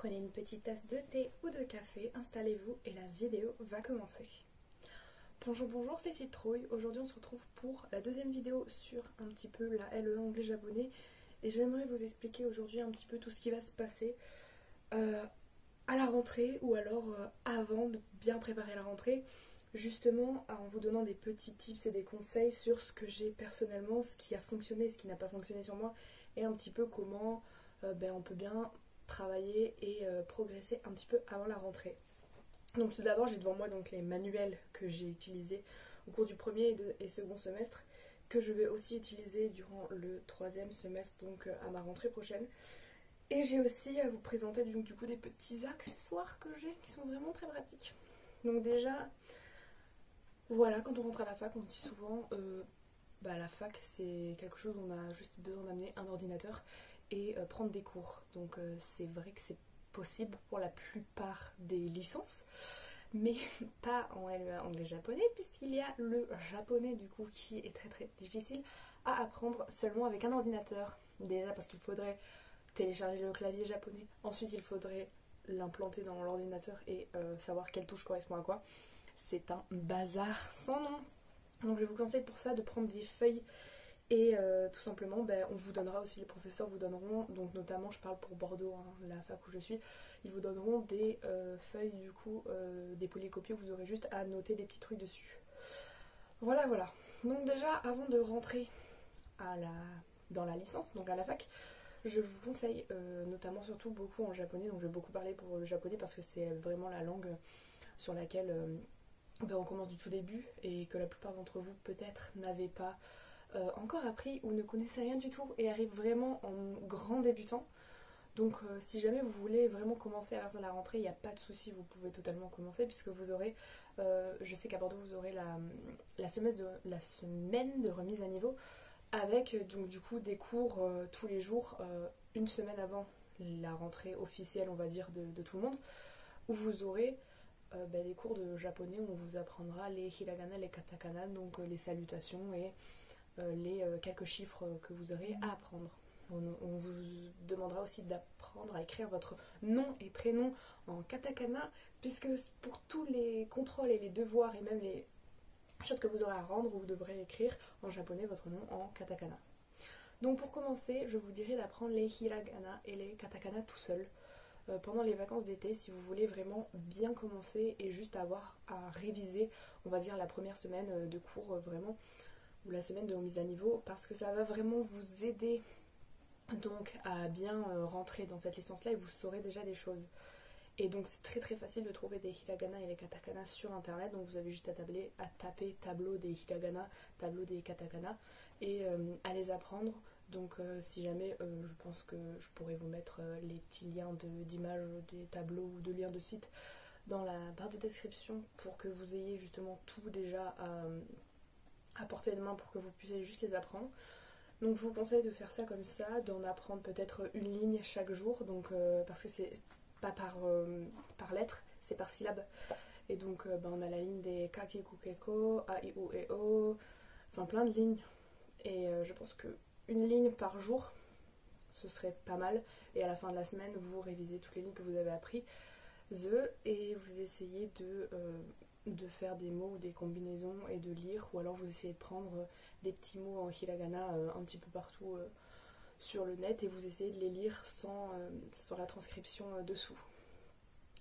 Prenez une petite tasse de thé ou de café, installez-vous et la vidéo va commencer. Bonjour, bonjour, c'est Citrouille. Aujourd'hui on se retrouve pour la deuxième vidéo sur un petit peu la LE anglais japonais. Et j'aimerais vous expliquer aujourd'hui un petit peu tout ce qui va se passer à la rentrée ou alors avant de bien préparer la rentrée. Justement en vous donnant des petits tips et des conseils sur ce que j'ai personnellement, ce qui a fonctionné, ce qui n'a pas fonctionné sur moi. Et un petit peu comment on peut bien travailler et progresser un petit peu avant la rentrée. Donc tout d'abord j'ai devant moi donc les manuels que j'ai utilisés au cours du premier et second semestre, que je vais aussi utiliser durant le troisième semestre, donc à ma rentrée prochaine. Et j'ai aussi à vous présenter du coup des petits accessoires que j'ai qui sont vraiment très pratiques. Donc déjà, voilà, quand on rentre à la fac, on dit souvent la fac c'est quelque chose où on a juste besoin d'amener un ordinateur et prendre des cours. Donc c'est vrai que c'est possible pour la plupart des licences, mais pas en LEA anglais-japonais, puisqu'il y a le japonais du coup qui est très très difficile à apprendre seulement avec un ordinateur. Déjà parce qu'il faudrait télécharger le clavier japonais, ensuite il faudrait l'implanter dans l'ordinateur et savoir quelle touche correspond à quoi. C'est un bazar sans nom. Donc je vous conseille pour ça de prendre des feuilles et tout simplement on vous donnera aussi, les professeurs vous donneront, donc notamment je parle pour Bordeaux, hein, la fac où je suis, ils vous donneront des feuilles du coup, des polycopiés où vous aurez juste à noter des petits trucs dessus. Voilà. Donc déjà avant de rentrer dans la licence, donc à la fac, je vous conseille notamment surtout beaucoup en japonais, donc je vais beaucoup parler pour le japonais parce que c'est vraiment la langue sur laquelle on commence du tout début et que la plupart d'entre vous peut-être n'avaient pas encore appris ou ne connaissez rien du tout et arrive vraiment en grand débutant. Donc si jamais vous voulez vraiment commencer à la rentrée, il n'y a pas de souci, vous pouvez totalement commencer puisque vous aurez, je sais qu'à Bordeaux vous aurez la semaine de remise à niveau avec donc du coup des cours tous les jours, une semaine avant la rentrée officielle on va dire de tout le monde, où vous aurez des cours de japonais où on vous apprendra les hiragana, les katakana, donc les salutations et les quelques chiffres que vous aurez à apprendre. On vous demandera aussi d'apprendre à écrire votre nom et prénom en katakana, puisque pour tous les contrôles et les devoirs et même les choses que vous aurez à rendre, vous devrez écrire en japonais votre nom en katakana. Donc pour commencer, je vous dirais d'apprendre les hiragana et les katakana tout seul pendant les vacances d'été, si vous voulez vraiment bien commencer et juste avoir à réviser, on va dire la première semaine de cours vraiment, ou la semaine de remise à niveau, parce que ça va vraiment vous aider donc à bien rentrer dans cette licence là et vous saurez déjà des choses. Et donc c'est très très facile de trouver des hiragana et les katakana sur internet, donc vous avez juste à taper tableau des hiragana, tableau des katakana et à les apprendre. Donc si jamais je pense que je pourrais vous mettre les petits liens d'images des tableaux ou de liens de sites dans la barre de description pour que vous ayez justement tout déjà à portée de main pour que vous puissiez juste les apprendre. Donc je vous conseille de faire ça comme ça, d'en apprendre peut-être une ligne chaque jour, donc parce que c'est pas par lettre, c'est par syllabe. Et donc on a la ligne des kaki kukeko, a i u e o, enfin plein de lignes. Et je pense que une ligne par jour, ce serait pas mal. Et à la fin de la semaine, vous révisez toutes les lignes que vous avez apprises et vous essayez de faire des mots ou des combinaisons et de lire, ou alors vous essayez de prendre des petits mots en hiragana un petit peu partout sur le net et vous essayez de les lire sans la transcription dessous.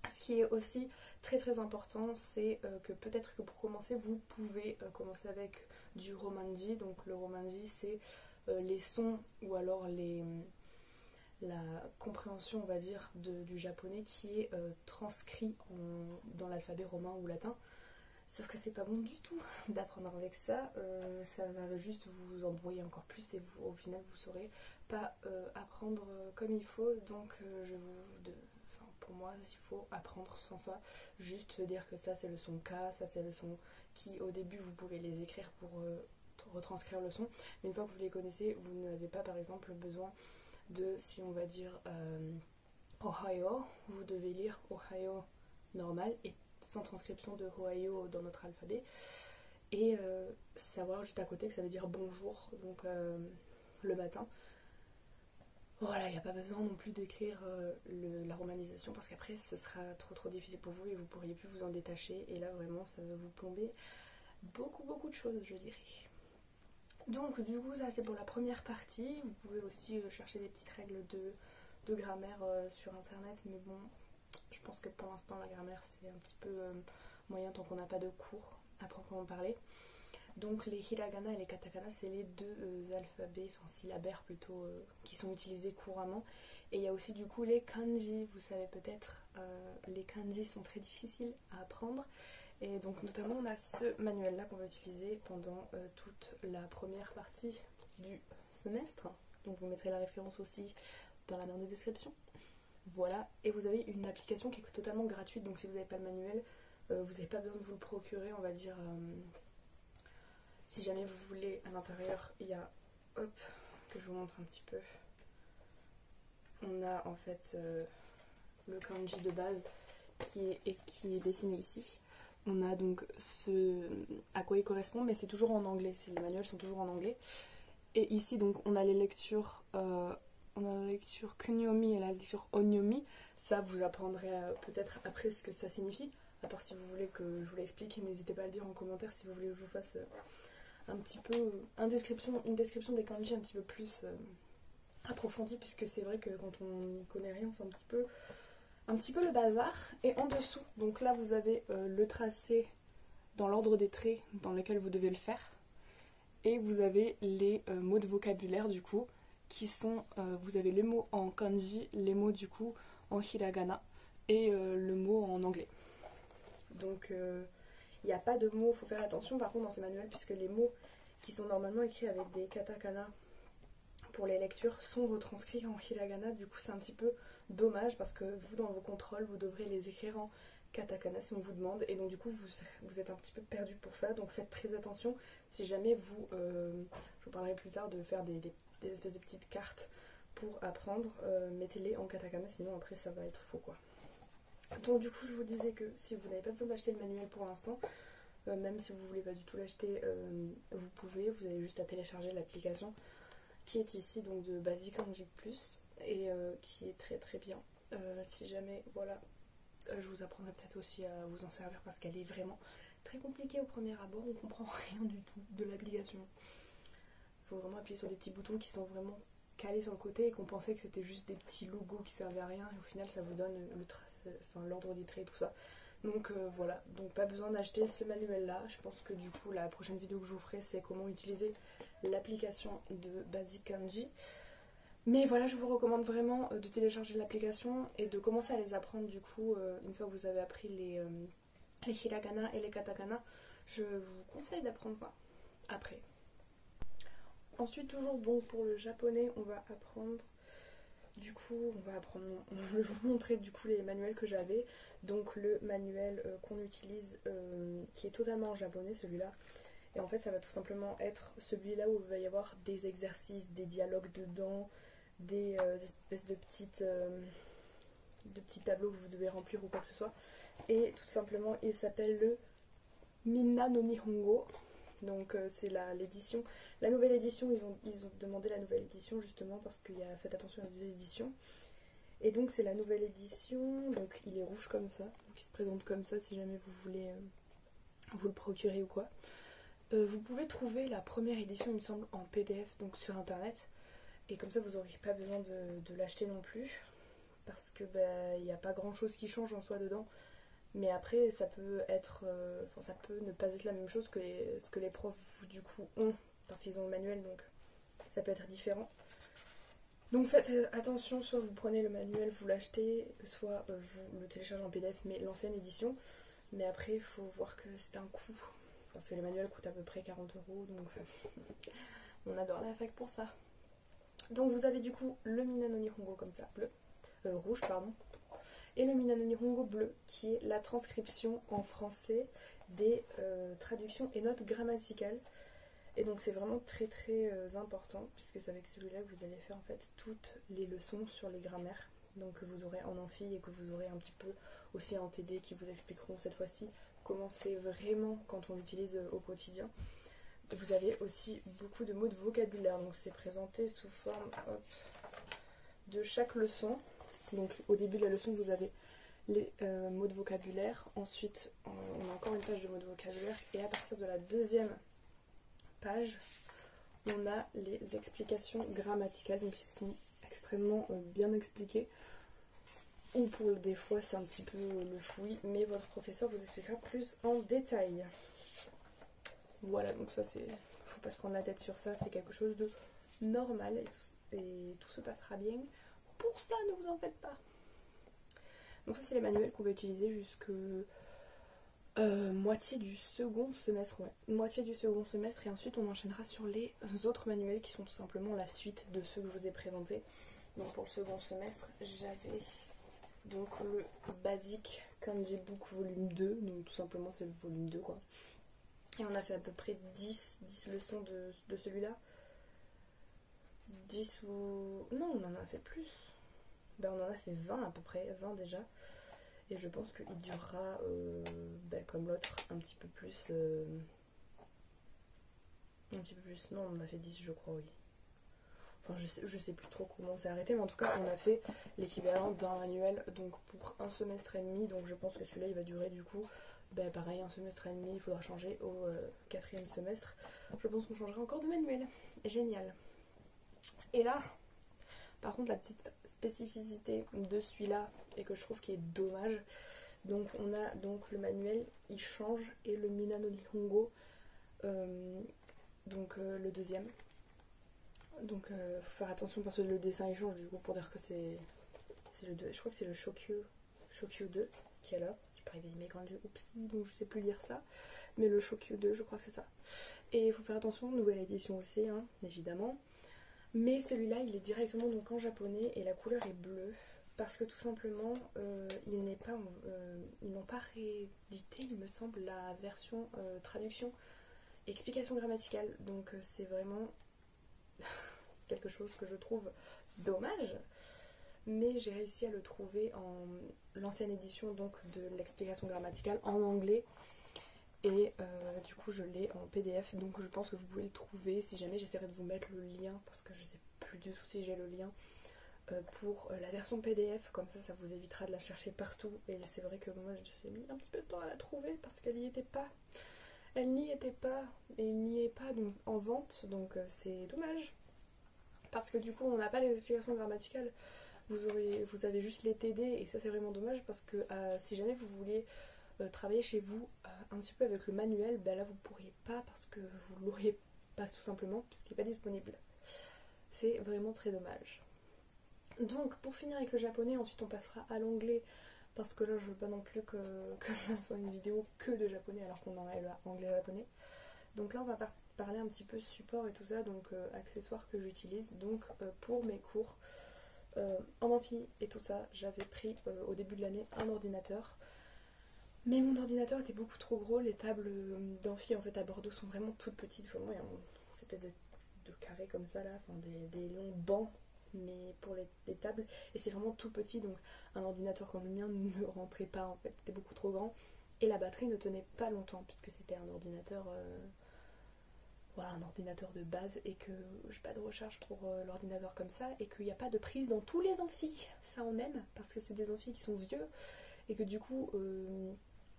Ce qui est aussi très très important, c'est que peut-être que pour commencer, vous pouvez commencer avec du romanji. Donc le romanji, c'est les sons ou alors la compréhension, on va dire, du japonais qui est transcrit dans l'alphabet romain ou latin. Sauf que c'est pas bon du tout d'apprendre avec ça, ça va juste vous embrouiller encore plus et au final vous saurez pas apprendre comme il faut. Donc pour moi il faut apprendre sans ça, juste dire que ça c'est le son K, ça c'est le son qui, au début vous pouvez les écrire pour retranscrire le son, mais une fois que vous les connaissez, vous n'avez pas par exemple besoin de, si on va dire Ohayo, vous devez lire Ohayo normal et sans transcription de Ohayo dans notre alphabet, et savoir juste à côté que ça veut dire bonjour, donc le matin. Voilà, il n'y a pas besoin non plus d'écrire la romanisation parce qu'après ce sera trop difficile pour vous et vous pourriez plus vous en détacher. Et là vraiment ça va vous plomber beaucoup de choses, je dirais. Donc du coup ça c'est pour la première partie. Vous pouvez aussi chercher des petites règles de grammaire sur internet, mais bon, je pense que pour l'instant la grammaire c'est un petit peu moyen tant qu'on n'a pas de cours à proprement parler. Donc les hiragana et les katakana c'est les deux alphabets, enfin syllabaires plutôt, qui sont utilisés couramment. Et il y a aussi du coup les kanji, vous savez peut-être, les kanji sont très difficiles à apprendre. Et donc notamment on a ce manuel là qu'on va utiliser pendant toute la première partie du semestre. Donc vous mettrez la référence aussi dans la barre de description. Voilà, et vous avez une application qui est totalement gratuite, donc si vous n'avez pas le manuel, vous n'avez pas besoin de vous le procurer, on va dire. Si jamais vous voulez, à l'intérieur, il y a, hop, que je vous montre un petit peu. On a en fait le kanji de base qui est dessiné ici. On a donc ce à quoi il correspond, mais c'est toujours en anglais. Les manuels sont toujours en anglais. Et ici donc on a les lectures, on a la lecture kunyomi et la lecture onyomi. Ça vous apprendrez peut-être après ce que ça signifie. À part si vous voulez que je vous l'explique, n'hésitez pas à le dire en commentaire si vous voulez que je vous fasse un petit peu une description des kanji un petit peu plus approfondie, puisque c'est vrai que quand on n'y connaît rien c'est un petit peu le bazar. Et en dessous, donc là vous avez le tracé dans l'ordre des traits dans lequel vous devez le faire, et vous avez les mots de vocabulaire du coup qui sont, vous avez les mots en kanji, les mots du coup en hiragana et le mot en anglais. Donc il n'y a pas de mots, il faut faire attention par contre dans ces manuels, puisque les mots qui sont normalement écrits avec des katakana pour les lectures sont retranscrits en hiragana. Du coup c'est un petit peu dommage parce que vous dans vos contrôles vous devrez les écrire en katakana si on vous demande, et donc du coup vous êtes un petit peu perdu pour ça. Donc faites très attention si jamais vous, je vous parlerai plus tard de faire des espèces de petites cartes pour apprendre, mettez-les en katakana sinon après ça va être faux quoi. Donc du coup je vous disais que si vous n'avez pas besoin d'acheter le manuel pour l'instant, même si vous voulez pas du tout l'acheter, vous pouvez, vous avez juste à télécharger l'application qui est ici, donc de Basic Kanji Plus, et qui est très bien. Si jamais, voilà, je vous apprendrai peut-être aussi à vous en servir parce qu'elle est vraiment très compliquée au premier abord, on comprend rien du tout de l'application. Il faut vraiment appuyer sur des petits boutons qui sont vraiment calés sur le côté et qu'on pensait que c'était juste des petits logos qui servaient à rien, et au final ça vous donne l'ordre des traits et tout ça. Donc voilà, donc pas besoin d'acheter ce manuel là. Je pense que du coup la prochaine vidéo que je vous ferai c'est comment utiliser l'application de Basic Kanji. Mais voilà, je vous recommande vraiment de télécharger l'application et de commencer à les apprendre du coup une fois que vous avez appris les hiragana et les katakana. Je vous conseille d'apprendre ça après. Ensuite toujours bon pour le japonais, on va apprendre... Du coup, je vais vous montrer du coup les manuels que j'avais. Donc le manuel qu'on utilise, qui est totalement en japonais, celui-là. Et en fait, ça va tout simplement être celui-là où il va y avoir des exercices, des dialogues dedans, des espèces de petits tableaux que vous devez remplir ou quoi que ce soit. Et tout simplement, il s'appelle le Minna no Nihongo. Donc c'est l'édition, la nouvelle édition, ils ont demandé la nouvelle édition justement parce qu'il y a, faites attention à la nouvelle édition. Et donc c'est la nouvelle édition, donc il est rouge comme ça, donc il se présente comme ça si jamais vous voulez vous le procurer ou quoi. Vous pouvez trouver la première édition il me semble en PDF donc sur internet, et comme ça vous n'aurez pas besoin de l'acheter non plus, parce que il n'y a pas grand chose qui change en soi dedans. Mais après ça peut être, ça peut ne pas être la même chose que ce que les profs du coup ont, parce qu'ils ont le manuel, donc ça peut être différent. Donc faites attention, soit vous prenez le manuel, vous l'achetez, soit vous le téléchargez en PDF, mais l'ancienne édition. Mais après il faut voir que c'est un coût, parce que les manuels coûtent à peu près 40 €, donc on adore la fac pour ça. Donc vous avez du coup le Minna no Nihongo comme ça, rouge pardon. Et le Minna no Nihongo bleu, qui est la transcription en français des traductions et notes grammaticales. Et donc c'est vraiment très important, puisque c'est avec celui-là que vous allez faire en fait toutes les leçons sur les grammaires. Donc que vous aurez en amphi et que vous aurez un petit peu aussi en TD, qui vous expliqueront cette fois-ci comment c'est vraiment quand on l'utilise au quotidien. Vous avez aussi beaucoup de mots de vocabulaire, donc c'est présenté sous forme de chaque leçon. Donc au début de la leçon vous avez les mots de vocabulaire, ensuite on a encore une page de mots de vocabulaire et à partir de la deuxième page on a les explications grammaticales, donc qui sont extrêmement bien expliquées, ou pour des fois c'est un petit peu le fouillis, mais votre professeur vous expliquera plus en détail. Voilà, donc ça c'est, faut pas se prendre la tête sur ça, c'est quelque chose de normal et tout se passera bien. Pour ça, ne vous en faites pas. Donc ça c'est les manuels qu'on va utiliser jusque moitié du second semestre, ouais. Moitié du second semestre, et ensuite on enchaînera sur les autres manuels qui sont tout simplement la suite de ceux que je vous ai présentés. Donc pour le second semestre, j'avais donc le Basic Kanji Book volume 2, donc tout simplement c'est le volume 2 quoi. Et on a fait à peu près 10 leçons de celui-là. 10 ou... non, on en a fait plus. Ben, on en a fait 20 à peu près, 20 déjà. Et je pense qu'il durera, comme l'autre, un petit peu plus. Un petit peu plus. Non, on en a fait 10 je crois, oui. Enfin, je sais plus trop comment on s'est arrêté, mais en tout cas, on a fait l'équivalent d'un manuel donc pour un semestre et demi. Donc je pense que celui-là, il va durer du coup, pareil, un semestre et demi. Il faudra changer au quatrième semestre. Je pense qu'on changera encore de manuel. Génial. Et là, par contre, la petite spécificité de celui-là, et que je trouve qui est dommage, donc on a donc le manuel, il change, et le Minano Nihongo, le deuxième. Donc faut faire attention parce que le dessin il change du coup, pour dire que c'est le 2. Je crois que c'est le Shokyu 2 qui est là. J'ai pas des mécans du oupsie, donc je sais plus lire ça. Mais le Shokyu 2, je crois que c'est ça. Et il faut faire attention, nouvelle édition aussi, hein, évidemment. Mais celui-là, il est directement donc en japonais et la couleur est bleue parce que tout simplement, ils n'ont pas réédité, il me semble, la version traduction explication grammaticale. Donc c'est vraiment quelque chose que je trouve dommage. Mais j'ai réussi à le trouver en l'ancienne édition donc de l'explication grammaticale en anglais. Et du coup je l'ai en PDF, donc je pense que vous pouvez le trouver. Si jamais, j'essaierai de vous mettre le lien parce que je sais plus du tout si j'ai le lien pour la version PDF, comme ça vous évitera de la chercher partout. Et c'est vrai que moi j'ai mis un petit peu de temps à la trouver parce qu'elle n'y était pas, et il n'y est pas donc en vente, donc c'est dommage parce que du coup on n'a pas les explications grammaticales, vous avez juste les TD, et ça c'est vraiment dommage parce que si jamais vous vouliez travailler chez vous un petit peu avec le manuel, là vous pourriez pas parce que vous l'auriez pas tout simplement parce qu'il n'est pas disponible. C'est vraiment très dommage. Donc pour finir avec le japonais, ensuite on passera à l'anglais parce que là je veux pas non plus que ça soit une vidéo que de japonais alors qu'on en a anglais-japonais. Donc là on va parler un petit peu support et tout ça, donc accessoires que j'utilise donc pour mes cours en amphi et tout ça. J'avais pris au début de l'année un ordinateur. Mais mon ordinateur était beaucoup trop gros, les tables d'amphi en fait à Bordeaux sont vraiment toutes petites. Enfin, moi, il y a une espèce de carré comme ça là, enfin des longs bancs, mais pour les tables, et c'est vraiment tout petit, donc un ordinateur comme le mien ne rentrait pas en fait, c'était beaucoup trop grand, et la batterie ne tenait pas longtemps puisque c'était un ordinateur, voilà, un ordinateur de base, et que j'ai pas de recharge pour l'ordinateur comme ça, et qu'il n'y a pas de prise dans tous les amphis. Ça on aime parce que c'est des amphis qui sont vieux, et que du coup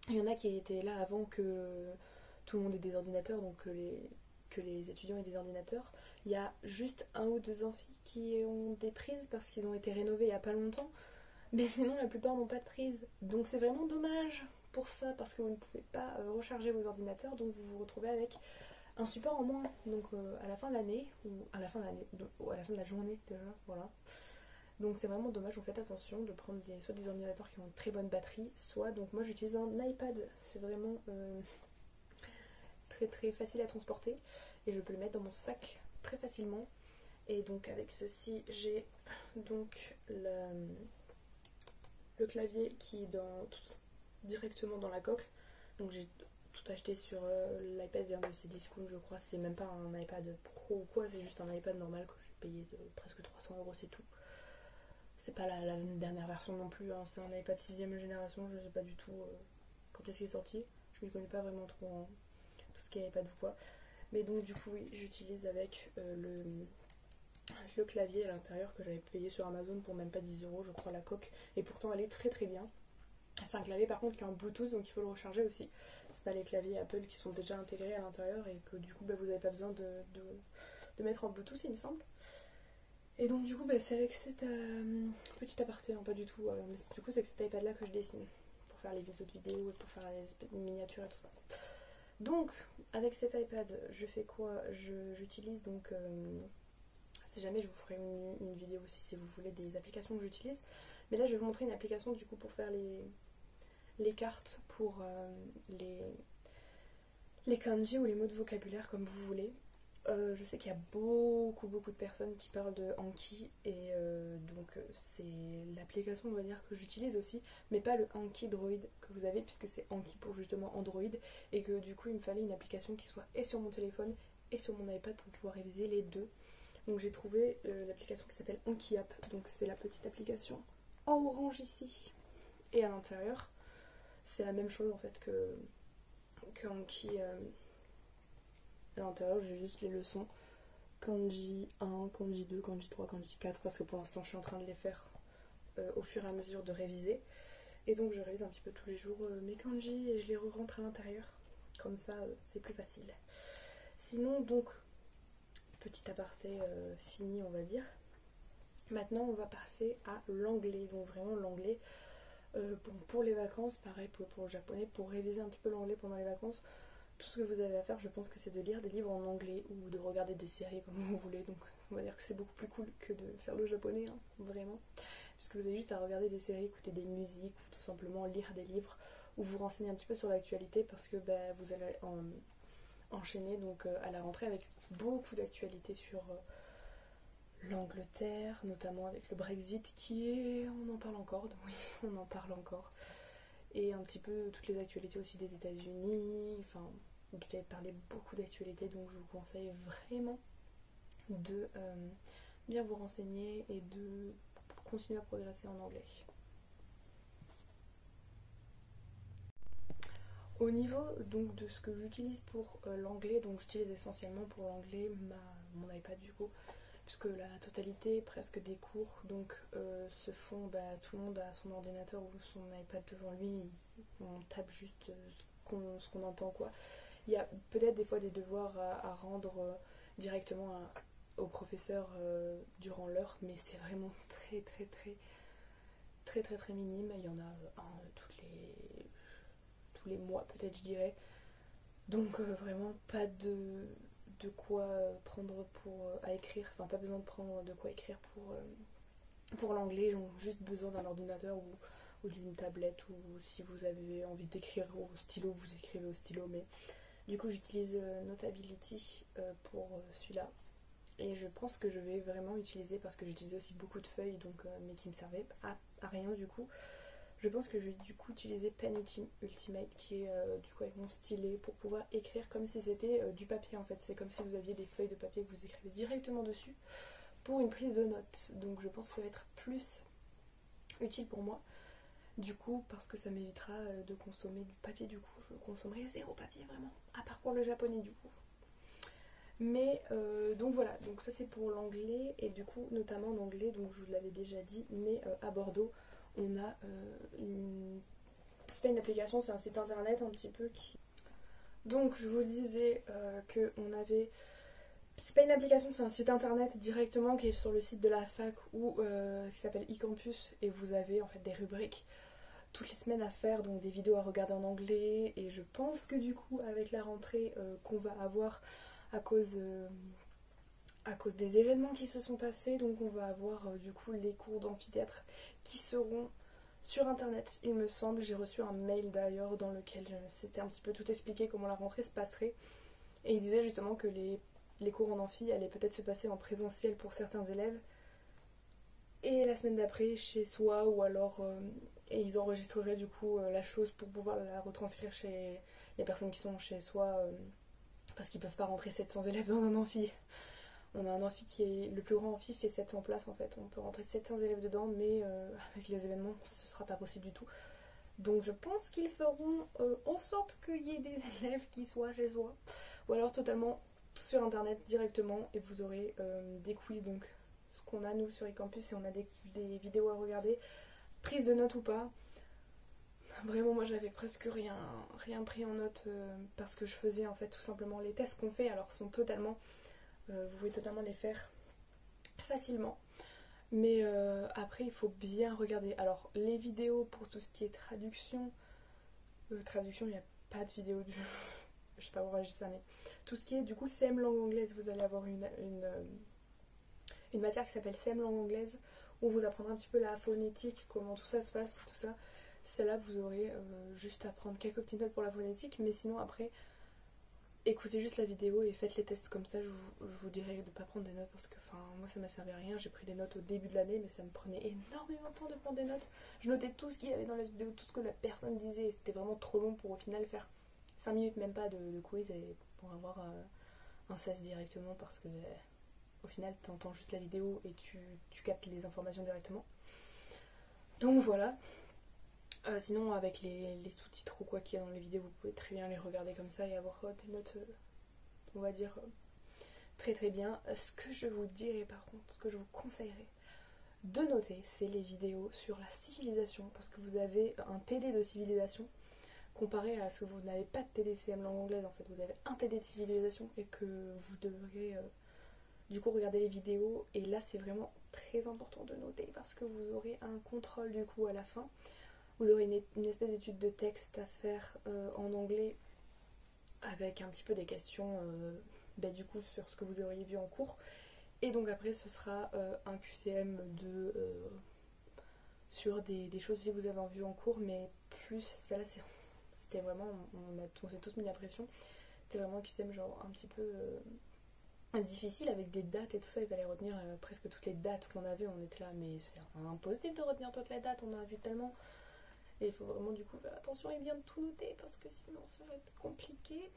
il y en a qui étaient là avant que tout le monde ait des ordinateurs, donc que les étudiants aient des ordinateurs. Il y a juste un ou deux amphis qui ont des prises parce qu'ils ont été rénovés il n'y a pas longtemps, mais sinon la plupart n'ont pas de prise. Donc c'est vraiment dommage pour ça, parce que vous ne pouvez pas recharger vos ordinateurs, donc vous vous retrouvez avec un support en moins. Donc à la fin de l'année, ou à la fin de la journée déjà, voilà. Donc c'est vraiment dommage, vous faites attention de prendre soit des ordinateurs qui ont une très bonne batterie, soit, donc moi j'utilise un iPad, c'est vraiment très très facile à transporter, et je peux le mettre dans mon sac très facilement. Et donc avec ceci, j'ai donc le clavier qui est directement dans la coque, donc j'ai tout acheté sur l'iPad vient de Cdiscount, je crois. C'est même pas un iPad Pro ou quoi, c'est juste un iPad normal que j'ai payé de presque 300 €, c'est tout. C'est pas la dernière version non plus, hein. C'est un iPad 6ème génération, je sais pas du tout quand est-ce qu'il est sorti. Je m'y connais pas vraiment trop en tout ce qui est iPad ou quoi. Mais donc du coup oui, j'utilise avec le clavier à l'intérieur que j'avais payé sur Amazon pour même pas 10 euros, je crois, la coque. Et pourtant elle est très très bien. C'est un clavier par contre qui est en Bluetooth, donc il faut le recharger aussi. C'est pas les claviers Apple qui sont déjà intégrés à l'intérieur et que du coup vous n'avez pas besoin de mettre en Bluetooth, il me semble. Et donc du coup c'est avec cette petit aparté, hein, pas du tout, mais du coup c'est avec cet iPad là que je dessine pour faire les autres vidéos et pour faire les miniatures et tout ça. Donc avec cet iPad je fais quoi? J'utilise donc si jamais je vous ferai une vidéo aussi si vous voulez des applications que j'utilise, mais là je vais vous montrer une application du coup pour faire les cartes pour les kanji ou les mots de vocabulaire comme vous voulez. Je sais qu'il y a beaucoup de personnes qui parlent de Anki et donc c'est l'application on va dire que j'utilise aussi, mais pas le Anki Droid que vous avez puisque c'est Anki pour justement Android et que du coup il me fallait une application qui soit et sur mon téléphone et sur mon iPad pour pouvoir réviser les deux. Donc j'ai trouvé l'application qui s'appelle Anki App, donc c'est la petite application en orange ici et à l'intérieur c'est la même chose en fait que Anki. À l'intérieur, j'ai juste les leçons kanji 1, kanji 2, kanji 3, kanji 4 parce que pour l'instant je suis en train de les faire au fur et à mesure de réviser. Et donc je révise un petit peu tous les jours mes kanji et je les re-rentre à l'intérieur. Comme ça c'est plus facile. Sinon donc, petit aparté fini on va dire. Maintenant on va passer à l'anglais. Donc vraiment l'anglais pour les vacances, pareil pour le japonais, pour réviser un petit peu l'anglais pendant les vacances. Tout ce que vous avez à faire je pense que c'est de lire des livres en anglais ou de regarder des séries comme vous voulez, donc on va dire que c'est beaucoup plus cool que de faire le japonais, hein, vraiment, puisque vous avez juste à regarder des séries, écouter des musiques ou tout simplement lire des livres ou vous renseigner un petit peu sur l'actualité parce que vous allez enchaîner donc à la rentrée avec beaucoup d'actualités sur l'Angleterre, notamment avec le Brexit qui est... on en parle encore, oui on en parle encore, et un petit peu toutes les actualités aussi des États-Unis, enfin vous avez parlé beaucoup d'actualités, donc je vous conseille vraiment de bien vous renseigner et de continuer à progresser en anglais. Au niveau donc de ce que j'utilise pour l'anglais, donc j'utilise essentiellement pour l'anglais mon iPad du coup, puisque la totalité presque des cours donc se font, tout le monde a son ordinateur ou son iPad devant lui, on tape juste ce qu'on entend quoi. Il y a peut-être des fois des devoirs à rendre directement au professeur durant l'heure, mais c'est vraiment très minime. Il y en a un tous les mois peut-être je dirais. Donc vraiment pas de quoi prendre à écrire, enfin pas besoin de prendre de quoi écrire pour l'anglais, ils ont juste besoin d'un ordinateur ou d'une tablette, ou si vous avez envie d'écrire au stylo, vous écrivez au stylo, mais du coup j'utilise Notability pour celui-là. Et je pense que je vais vraiment utiliser, parce que j'utilisais aussi beaucoup de feuilles, donc, mais qui me servaient à rien du coup. Je pense que je vais du coup utiliser Pen Ultimate qui est du coup avec mon stylet pour pouvoir écrire comme si c'était du papier en fait. C'est comme si vous aviez des feuilles de papier que vous écrivez directement dessus pour une prise de notes. Donc je pense que ça va être plus utile pour moi. Du coup, parce que ça m'évitera de consommer du papier, du coup je consommerai zéro papier vraiment, à part pour le japonais du coup. Mais donc voilà, donc ça c'est pour l'anglais, et du coup notamment en anglais, donc je vous l'avais déjà dit, mais à Bordeaux on a c'est pas une application, c'est un site internet un petit peu qui... Donc je vous disais que on avait... C'est pas une application, c'est un site internet directement qui est sur le site de la fac ou qui s'appelle eCampus, et vous avez en fait des rubriques toutes les semaines à faire, donc des vidéos à regarder en anglais, et je pense que du coup avec la rentrée qu'on va avoir à cause des événements qui se sont passés, donc on va avoir du coup les cours d'amphithéâtre qui seront sur internet, il me semble. J'ai reçu un mail d'ailleurs dans lequel c'était un petit peu tout expliqué comment la rentrée se passerait, et il disait justement que les cours en amphi allaient peut-être se passer en présentiel pour certains élèves et la semaine d'après chez soi, ou alors et ils enregistreraient du coup la chose pour pouvoir la retranscrire chez les personnes qui sont chez soi, parce qu'ils peuvent pas rentrer 700 élèves dans un amphi. On a un amphi qui est... Le plus grand amphi fait 700 places en fait. On peut rentrer 700 élèves dedans, mais avec les événements, ce sera pas possible du tout. Donc je pense qu'ils feront en sorte qu'il y ait des élèves qui soient chez soi. Ou alors totalement sur internet directement et vous aurez des quiz, donc ce qu'on a nous sur eCampus, et on a des vidéos à regarder, prise de notes ou pas. Vraiment moi j'avais presque rien pris en note parce que je faisais en fait tout simplement les tests qu'on fait, alors sont totalement, vous pouvez totalement les faire facilement. Mais après il faut bien regarder. Alors les vidéos pour tout ce qui est traduction, il n'y a pas de vidéo du... je sais pas pourquoi je dis ça, mais tout ce qui est du coup CM langue anglaise, vous allez avoir une matière qui s'appelle CM langue anglaise où on vous apprendra un petit peu la phonétique, comment tout ça se passe, tout ça. Celle-là vous aurez juste à prendre quelques petites notes pour la phonétique, mais sinon après écoutez juste la vidéo et faites les tests comme ça. Je vous dirais de ne pas prendre des notes parce que moi ça m'a servi à rien. J'ai pris des notes au début de l'année mais ça me prenait énormément de temps de prendre des notes. Je notais tout ce qu'il y avait dans la vidéo, tout ce que la personne disait, et c'était vraiment trop long pour au final faire 5 minutes même pas de quiz et pour avoir un 16 directement, parce que au final tu entends juste la vidéo et tu captes les informations directement. Donc voilà. Sinon avec les sous-titres ou quoi qu'il y a dans les vidéos, vous pouvez très bien les regarder comme ça et avoir des notes, on va dire, très très bien. Ce que je vous dirais par contre, ce que je vous conseillerais de noter, c'est les vidéos sur la civilisation, parce que vous avez un TD de civilisation comparé à ce que vous n'avez pas de TDCM langue anglaise. En fait vous avez un TD de civilisation et que vous devrez du coup regarder les vidéos, et là c'est vraiment très important de noter parce que vous aurez un contrôle du coup à la fin. Vous aurez une espèce d'étude de texte à faire en anglais avec un petit peu des questions du coup sur ce que vous auriez vu en cours, et donc après ce sera un QCM sur des choses que vous avez vues en cours, mais plus celle-là c'était vraiment, on s'est tous mis la pression, c'était vraiment un QCM genre un petit peu difficile avec des dates et tout ça. Il fallait retenir presque toutes les dates qu'on avait. On était là mais c'est impossible de retenir toutes les dates, on en a vu tellement. Et il faut vraiment du coup faire attention et bien tout noter parce que sinon ça va être compliqué.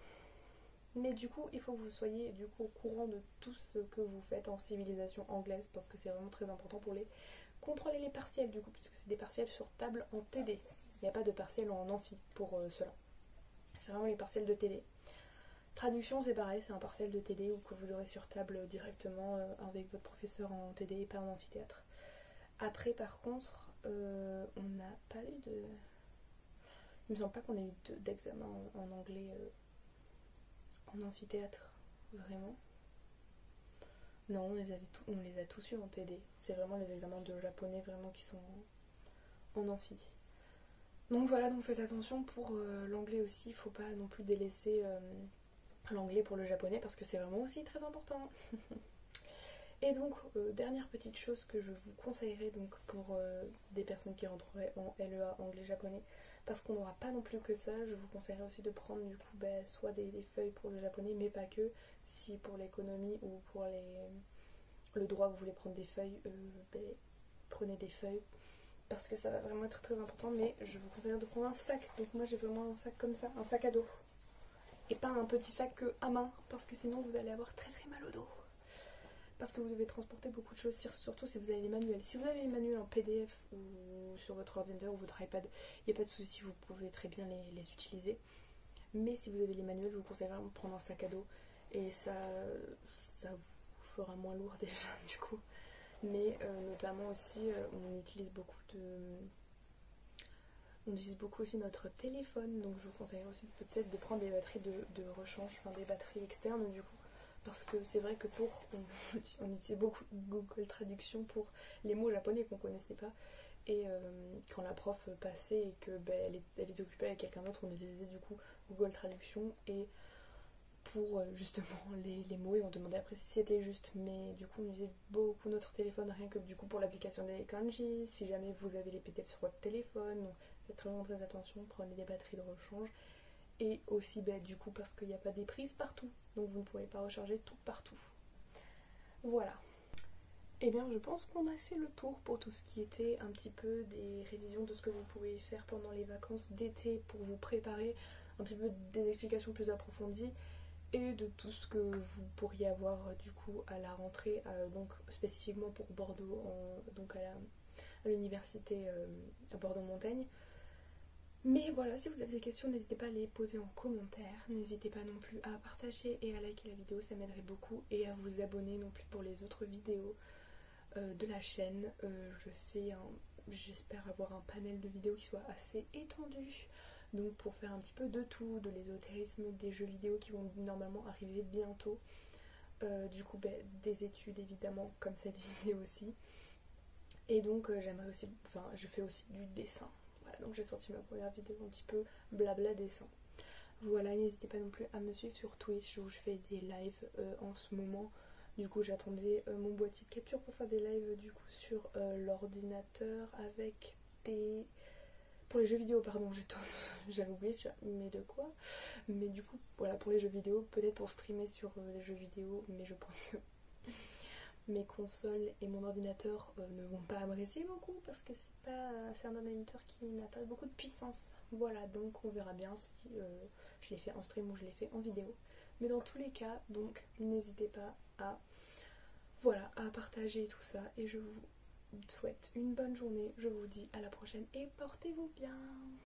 Mais du coup il faut que vous soyez du coup au courant de tout ce que vous faites en civilisation anglaise, parce que c'est vraiment très important pour les contrôler les partiels du coup, puisque c'est des partiels sur table en TD. Il n'y a pas de partiel en amphi pour cela. C'est vraiment les partiels de TD. Traduction c'est pareil, c'est un partiel de TD ou que vous aurez sur table directement avec votre professeur en TD et pas en amphithéâtre. Après par contre on n'a pas eu de... Il me semble pas qu'on ait eu d'examen en anglais en amphithéâtre, vraiment. Non, on les a tous eu en TD. C'est vraiment les examens de japonais vraiment qui sont en amphi. Donc voilà, donc faites attention pour l'anglais aussi. Il faut pas non plus délaisser l'anglais pour le japonais parce que c'est vraiment aussi très important. Et donc, dernière petite chose que je vous conseillerais donc pour des personnes qui rentreraient en LEA anglais-japonais, parce qu'on n'aura pas non plus que ça, je vous conseillerais aussi de prendre du coup soit des feuilles pour le japonais, mais pas que. Si pour l'économie ou pour le droit vous voulez prendre des feuilles, prenez des feuilles, parce que ça va vraiment être très important. Mais je vous conseillerais de prendre un sac. Donc moi j'ai vraiment un sac comme ça, un sac à dos, et pas un petit sac à main, parce que sinon vous allez avoir très très mal au dos. Parce que vous devez transporter beaucoup de choses, surtout si vous avez les manuels. Si vous avez les manuels en PDF ou sur votre ordinateur ou votre iPad, il n'y a pas de souci, vous pouvez très bien les utiliser. Mais si vous avez les manuels, je vous conseille vraiment de prendre un sac à dos, et ça vous fera moins lourd déjà du coup. Mais notamment aussi, on utilise beaucoup aussi notre téléphone, donc je vous conseillerais aussi peut-être de prendre des batteries de rechange, enfin des batteries externes du coup. Parce que c'est vrai que on utilisait beaucoup Google Traduction pour les mots japonais qu'on connaissait pas, et quand la prof passait et que elle était occupée avec quelqu'un d'autre, on utilisait du coup Google Traduction et pour justement les mots, et on demandait après si c'était juste. Mais du coup on utilise beaucoup notre téléphone, rien que du coup pour l'application des kanji, si jamais vous avez les PDF sur votre téléphone. Donc faites très attention, prenez des batteries de rechange. Et aussi du coup parce qu'il n'y a pas des prises partout, donc vous ne pouvez pas recharger tout partout. Voilà. Et bien je pense qu'on a fait le tour pour tout ce qui était un petit peu des révisions de ce que vous pouvez faire pendant les vacances d'été pour vous préparer, un petit peu des explications plus approfondies, et de tout ce que vous pourriez avoir du coup à la rentrée, donc spécifiquement pour Bordeaux, donc à l'université à Bordeaux-Montaigne. Mais voilà, si vous avez des questions, n'hésitez pas à les poser en commentaire. N'hésitez pas non plus à partager et à liker la vidéo, ça m'aiderait beaucoup. Et à vous abonner non plus pour les autres vidéos de la chaîne. J'espère avoir un panel de vidéos qui soit assez étendu. Donc pour faire un petit peu de tout, de l'ésotérisme, des jeux vidéo qui vont normalement arriver bientôt. Des études évidemment, comme cette vidéo aussi. Et donc j'aimerais aussi, je fais aussi du dessin. Voilà, donc j'ai sorti ma première vidéo un petit peu blabla dessin. Voilà, n'hésitez pas non plus à me suivre sur Twitch où je fais des lives en ce moment. Du coup j'attendais mon boîtier de capture pour faire des lives du coup sur l'ordinateur avec des... Pour les jeux vidéo, pardon, j'avais oublié, mais de quoi? Mais du coup, voilà, pour les jeux vidéo, peut-être pour streamer sur les jeux vidéo, mais je pense que mes consoles et mon ordinateur ne vont pas apprécier beaucoup parce que c'est un ordinateur qui n'a pas beaucoup de puissance. Voilà, donc on verra bien si je l'ai fait en stream ou je l'ai fait en vidéo. Mais dans tous les cas, donc n'hésitez pas à partager tout ça et je vous souhaite une bonne journée. Je vous dis à la prochaine et portez-vous bien.